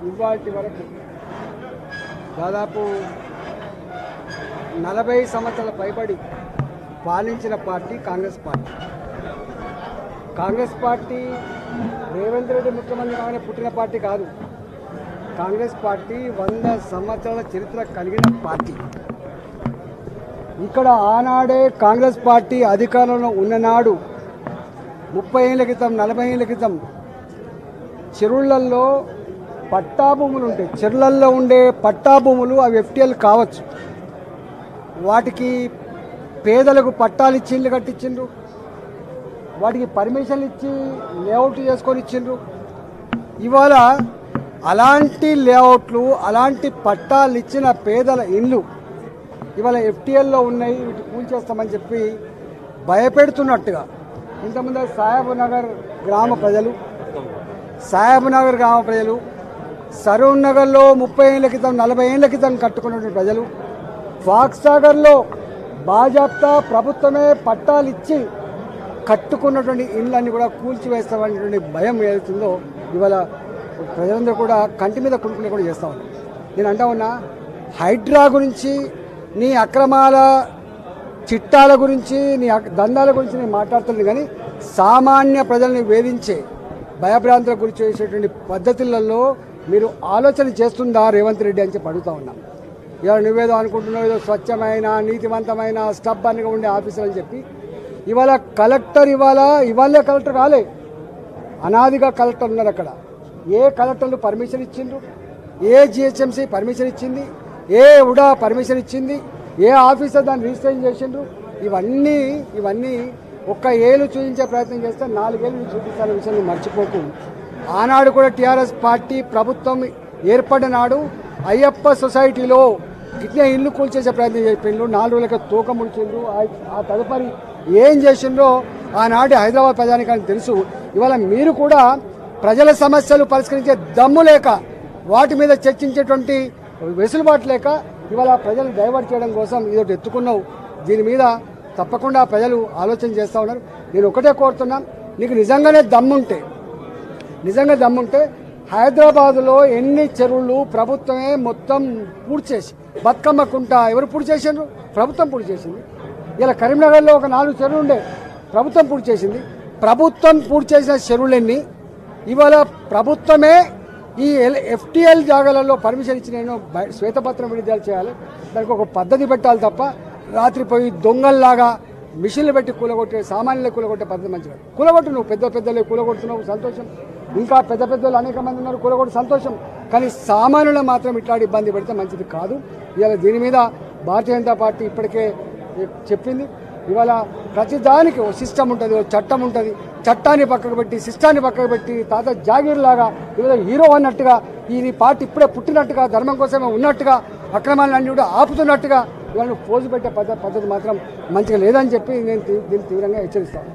ఇవాటి వరకు దాదాపు 40 సంవత్సరాల పైబడి పాలించిన party Congress party. Congress party Revanth Reddy ముఖ్యమంత్రి కాగానే పుట్టిన పార్టీ కాదు. కాంగ్రెస్ పార్టీ 100 సంవత్సరాల చరిత్ర కలిగిన పార్టీ. ఇక్కడ ఆనాడే కాంగ్రెస్ పార్టీ అధికారంలో ఉన్ననాడు 30 ఏళ్ల క్రితం 40 ఏళ్ల క్రితం చెరువులలో పట్టాభూములు ఉంటాయి. చెరువులలో ఉండే పట్టాభూములు అవి ఎఫ్టీఎల్ కావచ్చు. వాటికి పేదలకు పట్టాలు ఇచ్చి ఇల్లు కట్టించిండ్రు. వాటికి పర్మిషన్లు ఇచ్చి లేఅవుట్ చేసుకొని ఇచ్చిండ్రు. ఇవాళ అలాంటి లేఅవుట్లు అలాంటి పట్టాలు ఇచ్చిన పేదల ఇళ్ళు ఇవాళ ఎఫ్టీఎల్లో ఉన్నాయి, వీటి కూల్చేస్తామని చెప్పి భయపెడుతున్నట్టుగా ఇంతకుముందు సాహెబ్ నగర్ గ్రామ ప్రజలు సరూర్ నగర్లో 30 ఏళ్ల క్రితం 40 ఏళ్ల క్రితం కట్టుకున్నటువంటి ప్రజలు ఫాక్స్ సాగర్లో బాజాప్తా ప్రభుత్వమే పట్టాలు ఇచ్చి కట్టుకున్నటువంటి ఇళ్ళన్నీ కూడా కూల్చివేస్తామనేటువంటి భయం ఏదైతుందో ఇవాళ ప్రజలందరూ కూడా కంటి మీద కుడుకునే కూడా చేస్తూ ఉన్నారు. నేను అంటా ఉన్నా, హైడ్రా గురించి నీ అక్రమాల చిట్టాల గురించి నీ దందాల గురించి నేను మాట్లాడుతున్నాను, కానీ సామాన్య ప్రజల్ని వేధించే భయభ్రాంతులకు గురి చేసేటువంటి పద్ధతులలో మీరు ఆలోచన చేస్తుందా రేవంత్ రెడ్డి అని చెప్పి అడుగుతూ ఉన్నాం. ఇవాళ నువ్వేదో అనుకుంటున్నావు, ఏదో స్వచ్ఛమైన నీతివంతమైన స్టబ్బన్గా ఉండే ఆఫీసర్ అని చెప్పి ఇవాళ కలెక్టర్ ఇవాళే కలెక్టర్ కాలే, అనాదిగా కలెక్టర్ ఉన్నారు. అక్కడ ఏ కలెక్టర్లు పర్మిషన్ ఇచ్చిండ్రు, ఏ జిహెచ్ఎంసీ పర్మిషన్ ఇచ్చింది, ఏ ఉడా పర్మిషన్ ఇచ్చింది, ఏ ఆఫీసర్ దాన్ని రిజిస్ట్రేషన్ చేసిండ్రు, ఇవన్నీ ఒక్క ఏళ్ళు చూపించే ప్రయత్నం చేస్తే 4 ఏళ్ళు చూపిస్తానే విషయాన్ని మర్చిపోకు. ఆనాడు కూడా టీఆర్ఎస్ పార్టీ ప్రభుత్వం ఏర్పడిన నాడు అయ్యప్ప సొసైటీలో ఇట్లా ఇల్లు కూల్చేసే ప్రయత్నం చేసిండ్రు. 4 రోజులకి తూక ముడిచిండ్రు. ఆ తదుపరి ఏం చేసిండ్రో ఆనాటి హైదరాబాద్ ప్రజానికానికి తెలుసు. ఇవాళ మీరు కూడా ప్రజల సమస్యలు పరిష్కరించే దమ్ము లేక, వాటి మీద చర్చించేటువంటి వెసులుబాటు లేక ఇవాళ ప్రజలు డైవర్ట్ చేయడం కోసం ఇదొకటి ఎత్తుకున్నావు. దీని మీద తప్పకుండా ప్రజలు ఆలోచన చేస్తూ ఉన్నారు. నేను ఒకటే కోరుతున్నా, నీకు నిజంగా దమ్ముంటే హైదరాబాదులో ఎన్ని చెరువులు ప్రభుత్వమే మొత్తం పూర్తి చేసి, బతుకమ్మ కుంట ఎవరు పూర్తి చేసిండ్రు? ప్రభుత్వం పూర్తి చేసింది. ఇలా కరీంనగర్లో ఒక 4 చెరువులు ఉండే, ప్రభుత్వం పూర్తి చేసింది. ప్రభుత్వం పూర్తి చేసిన చెరువులన్నీ ఇవాళ ప్రభుత్వమే ఈ ఎఫ్టీఎల్ జాగాలలో పర్మిషన్ ఇచ్చిన శ్వేతపత్రం విడుదల చేయాలి. దానికి ఒక పద్ధతి పెట్టాలి తప్ప రాత్రి పోయి దొంగల్లాగా మిషన్లు పెట్టి కూలగొట్టే, సామాన్యులు కూలగొట్టే పద్ధతి మంచిగా. కూలగొట్టు, నువ్వు పెద్దలు కూలగొడుతున్నావు, సంతోషం. ఇంకా పెద్దలు అనేక మంది ఉన్నారు, కూలగొట్టు, సంతోషం. కానీ సామాన్యులు మాత్రం ఇట్లాంటి ఇబ్బంది పెడితే మంచిది కాదు. ఇవాళ దీని మీద భారతీయ జనతా పార్టీ ఇప్పటికే చెప్పింది. ఇవాళ ప్రతిదానికి ఓ సిస్టమ్ ఉంటుంది, ఓ చట్టం ఉంటుంది. చట్టాన్ని పక్కకు పెట్టి, సిస్టాన్ని పక్కకు పెట్టి, తాత జాగీర్ లాగా ఇవాళ హీరో అన్నట్టుగా ఈ పార్టీ ఇప్పుడే పుట్టినట్టుగా, ధర్మం కోసమే ఉన్నట్టుగా, అక్రమాలన్నీ కూడా ఆపుతున్నట్టుగా ఇవాళ పోజు పెట్టే పద్ధతి మాత్రం మంచిగా లేదని చెప్పి నేను దీన్ని తీవ్రంగా హెచ్చరిస్తాను.